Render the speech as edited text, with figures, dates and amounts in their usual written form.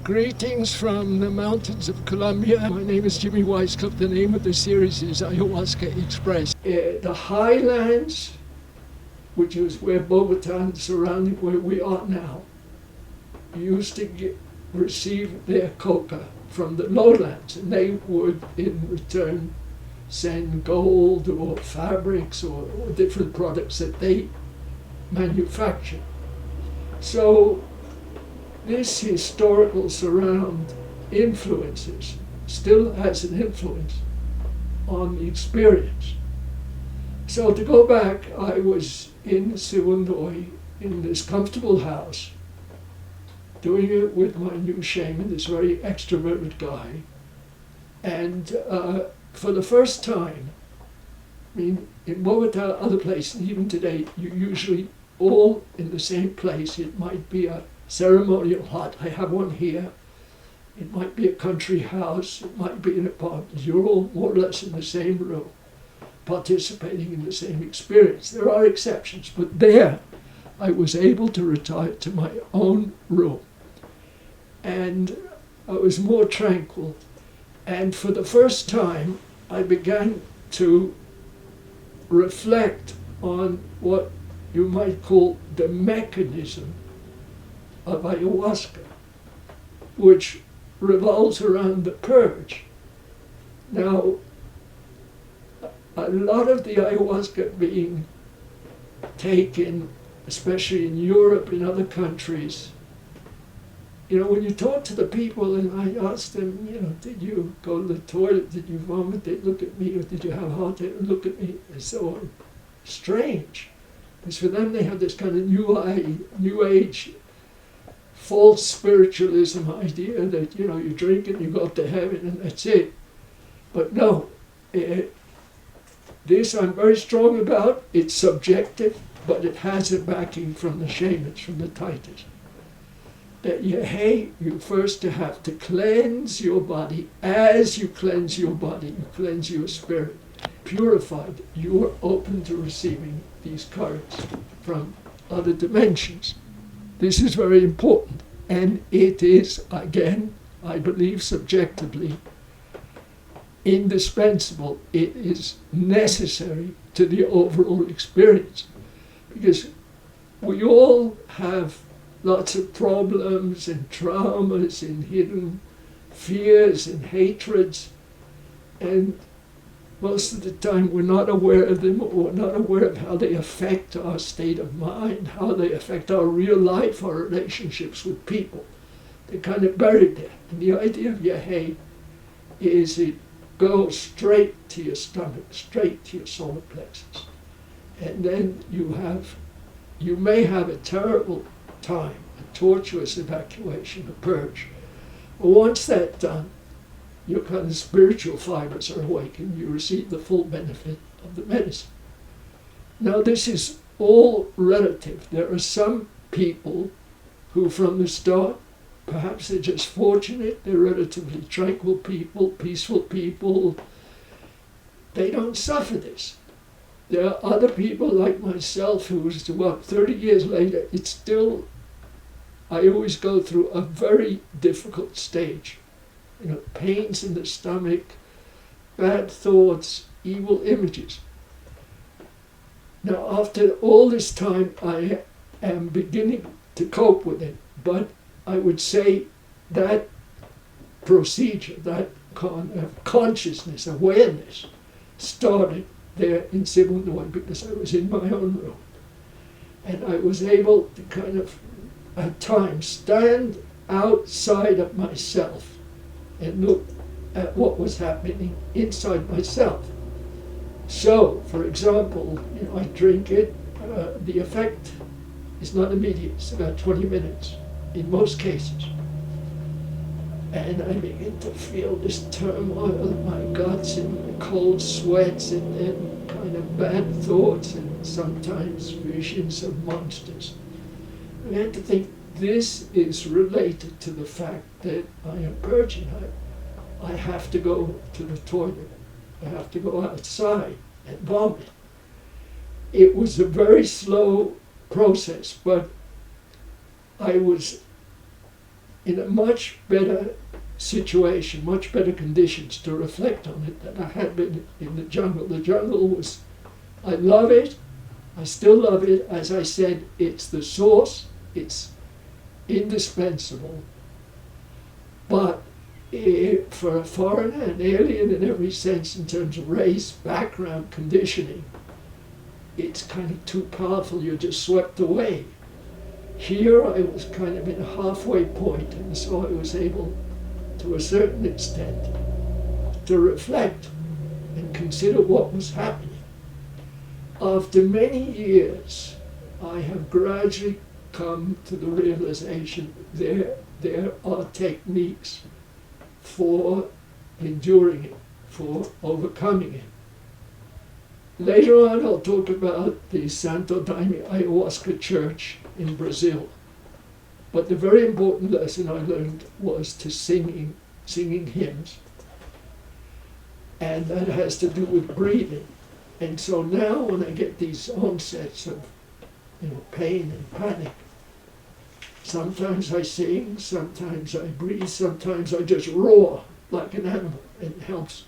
Greetings from the mountains of Colombia. My name is J Weiskopf. The name of the series is Ayahuasca Express. The highlands, which is where Bogota and surrounding where we are now, used to receive their coca from the lowlands, and they would in return send gold or fabrics or different products that they manufactured. So this historical surround influences still has an influence on the experience. So to go back, I was in Sibundoy in this comfortable house, doing it with my new shaman, this very extroverted guy, and for the first time, I mean, in Bogota, other places, even today, you usually all in the same place. It might be a ceremonial hut. I have one here. It might be a country house. It might be an apartment. You're all more or less in the same room, participating in the same experience. There are exceptions, but there I was able to retire to my own room. And I was more tranquil. And for the first time, I began to reflect on what you might call the mechanism of ayahuasca, which revolves around the purge. Now, a lot of the ayahuasca being taken, especially in Europe and other countries, you know, when you talk to the people and I ask them, you know, did you go to the toilet, did you vomit, they look at me, or did you have a heart attack, look at me, and so on. Strange. Because for them they have this kind of new age false spiritualism idea that, you know, you drink and you go up to heaven and that's it. But no, this I'm very strong about. It's subjective, but it has a backing from the shamans, from the Titans. That Yajé, you first have to cleanse your body. As you cleanse your body, you cleanse your spirit. Purified, you are open to receiving these currents from other dimensions. This is very important, and it is, again, I believe subjectively, indispensable. It is necessary to the overall experience, because we all have lots of problems and traumas and hidden fears and hatreds, and most of the time we're not aware of them, or we're not aware of how they affect our state of mind, how they affect our real life, our relationships with people. They're kind of buried there. And the idea of Yajé is it goes straight to your stomach, straight to your solar plexus. And then you may have a terrible time, a tortuous evacuation, a purge. But once that's done, your kind of spiritual fibers are awakened. You receive the full benefit of the medicine. Now, this is all relative. There are some people who, from the start, perhaps they're just fortunate, they're relatively tranquil people, peaceful people. They don't suffer this. There are other people like myself who's, 30 years later, it's still, I always go through a very difficult stage. You know, pains in the stomach, bad thoughts, evil images. Now, after all this time, I am beginning to cope with it, but I would say that procedure, that kind of consciousness, awareness, started there in Sibundoy because I was in my own room. And I was able to kind of, at times, stand outside of myself and look at what was happening inside myself. So, for example, you know, I drink it, the effect is not immediate, it's about 20 minutes in most cases. And I begin to feel this turmoil in my guts and cold sweats and then kind of bad thoughts and sometimes visions of monsters. I had to think, this is related to the fact that I am purging. I have to go to the toilet. I have to go outside and vomit. It was a very slow process, but I was in a much better situation, much better conditions to reflect on it than I had been in the jungle. The jungle was, I love it, I still love it. As I said, it's the source, it's indispensable. But for a foreigner, an alien in every sense in terms of race, background, conditioning, it's kind of too powerful, you're just swept away. Here I was kind of in a halfway point, and so I was able, to a certain extent, to reflect and consider what was happening. After many years, I have gradually come to the realization there are techniques for enduring it, for overcoming it. Later on, I'll talk about the Santo Daime Ayahuasca Church in Brazil. But the very important lesson I learned was to singing hymns. And that has to do with breathing. And so now when I get these onsets of pain and panic, sometimes I sing, sometimes I breathe, sometimes I just roar like an animal. It helps